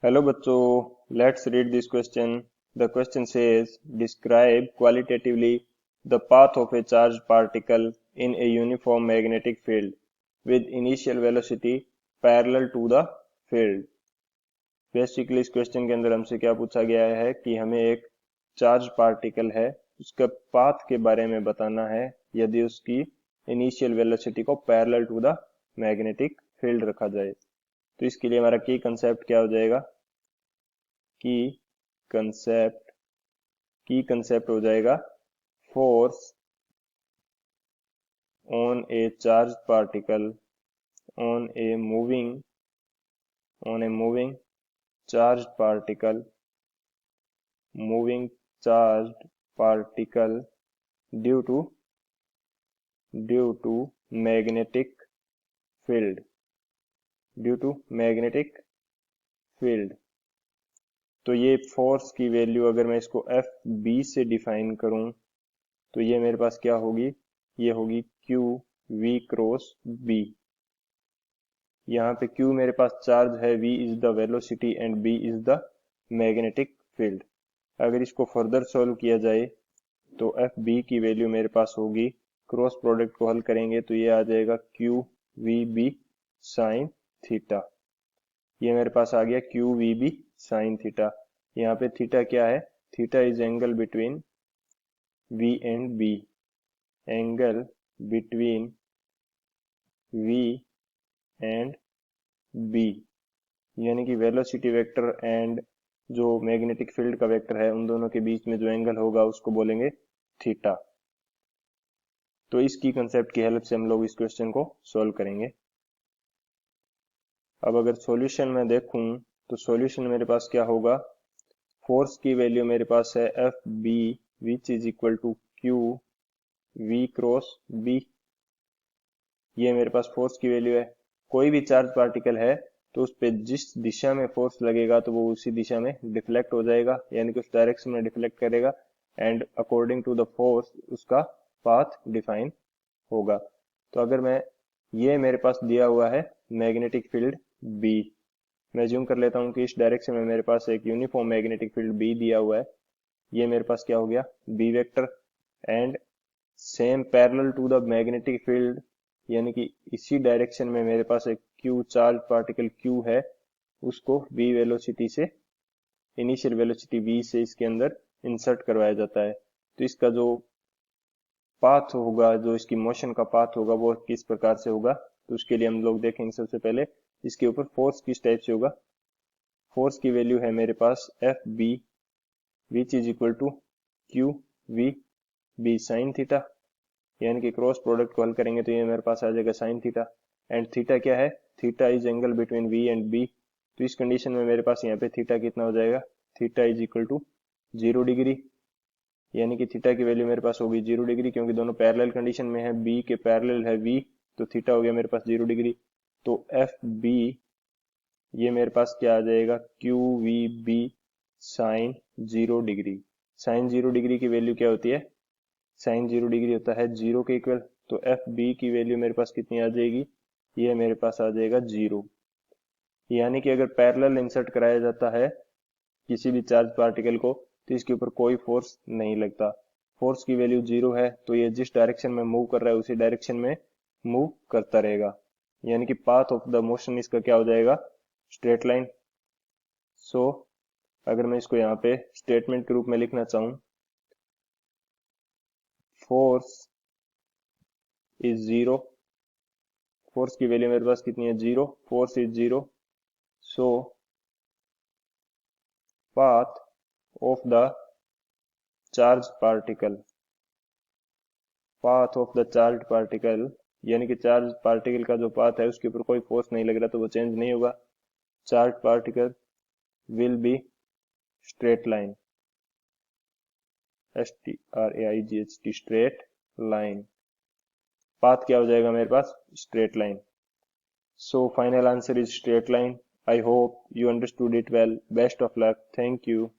Hello बच्चों, let's read this question. The question says, describe qualitatively the path of a charged particle in a uniform magnetic field with initial velocity parallel to the field. Basically इस question के अंदर हमसे क्या पूछा गया है कि हमें एक चार्ज पार्टिकल है, उसका पाथ के बारे में बताना है यदि उसकी इनिशियल वेलोसिटी को parallel to the magnetic field रखा जाए। तो इसके लिए हमारा की कंसेप्ट क्या हो जाएगा? की कंसेप्ट हो जाएगा force on a charge particle on a moving charge particle due to magnetic field तो ये फोर्स की वैल्यू अगर मैं इसको एफ बी से डिफाइन करूं तो ये मेरे पास क्या होगी? ये होगी क्यू वी क्रॉस बी। यहाँ पे क्यू मेरे पास चार्ज है, V is the velocity and B is the magnetic field. अगर इसको फर्दर सॉल्व किया जाए तो एफ बी की वैल्यू मेरे पास होगी, क्रॉस प्रोडक्ट को हल करेंगे तो ये आ जाएगा q we B sine theta. ये मेरे पास आ गया q we B sine theta. यहाँ पे थीटा क्या है? Theta is angle between v and B, angle between v and B, यानी कि वेलोसिटी वेक्टर एंड जो मैग्नेटिक फील्ड का वेक्टर है उन दोनों के बीच में जो एंगल होगा उसको बोलेंगे थीटा। तो इसकी कंसेप्ट की हेल्प से हम लोग इस क्वेश्चन को सॉल्व करेंगे। अब अगर सॉल्यूशन में देखूं तो सॉल्यूशन मेरे पास क्या होगा? फोर्स की वैल्यू मेरे पास है F B which is equal to Q v cross B. ये मेरे पास फोर्स की वैल्यू है। कोई भी चार्ज पार्टिकल है तो उस पे जिस दिशा में फोर्स लगेगा तो वो उसी दिशा में डिफ्लेक्ट हो जाएगा, यानी कि उस डायरेक्शन में डिफ्लेक्ट करेगा and according to the force उसका पाथ डिफाइन होगा। तो अगर मैं, ये मेरे पास दिया हुआ है मैग्नेटिक फील्ड बी, मैं ज्यूम कर लेता हूं कि इस डायरेक्शन में मेरे पास एक यूनिफॉर्म मैग्नेटिक फील्ड बी दिया हुआ है। ये मेरे पास क्या हो गया? B vector and same parallel to the magnetic field, यानी कि इसी डायरेक्शन में मेरे पास एक क्यू चार्ज पार्टिकल क्यू है, उसको v वेलोसिटी से, इनिशियल वेलोसिटी v से इसके अंदर इंसर्ट करवाया जाता है। तो इसका जो पाथ होगा, जो इसकी मोशन का पाथ होगा वो किस प्रकार से होगा? तो उसके लिए हम लोग देखेंगे सबसे पहले इसके ऊपर फोर्स किस टाइप से होगा। फोर्स की वैल्यू है मेरे पास F B which is equal to Q we B sine theta, यानी कि क्रॉस प्रोडक्ट को हल करेंगे तो ये मेरे पास आ जाएगा साइन थीटा। एंड थीटा क्या है? Theta is angle between v and B. तो इस कंडीशन में मेरे पास यहाँ पे थीटा कितना हो जाएगा? Theta is equal to 0 degree, यानी कि थीटा की वैल्यू मेरे पास होगी 0 डिग्री, क्योंकि दोनों पैरेलल कंडीशन में है, बी के पैरेलल है वी, तो थीटा हो गया मेरे पास 0 डिग्री। तो एफ बी ये मेरे पास क्या आ जाएगा? Q we B sine 0 degree. Sine 0 degree की वैल्यू क्या होती है? साइन 0 डिग्री होता है 0 के इक्वल। तो एफ बी की वैल्यू मेरे पास कितनी आ जाएगी? ये मेरे पास आ जाएगा 0। यानी कि अगर पैरेलल इंसर्ट कराया जाता है किसी भी चार्ज पार्टिकल को तो इसके ऊपर कोई फोर्स नहीं लगता। फोर्स की वैल्यू 0 है तो ये जिस डायरेक्शन में मूव कर रहा है उसी डायरेक्शन में मूव करता रहेगा, यानी कि पाथ ऑफ द मोशन इसका क्या हो जाएगा? Straight line. सो अगर मैं इसको यहाँ पे स्टेटमेंट के रूप में लिखना चाहूं, फोर्स इज 0, फोर्स की वैल्यू मेरे पास कितनी है? 0, force is 0, so path of the charge particle, यानी कि चार्ज पार्टिकल का जो पाथ है उसके ऊपर कोई फोर्स नहीं लग रहा तो वो चेंज नहीं होगा। Charge particle will be straight line, STRAIGHT, straight line. Path क्या हो जाएगा मेरे पास? Straight line. So final answer is straight line. I hope you understood it well. Best of luck. Thank you.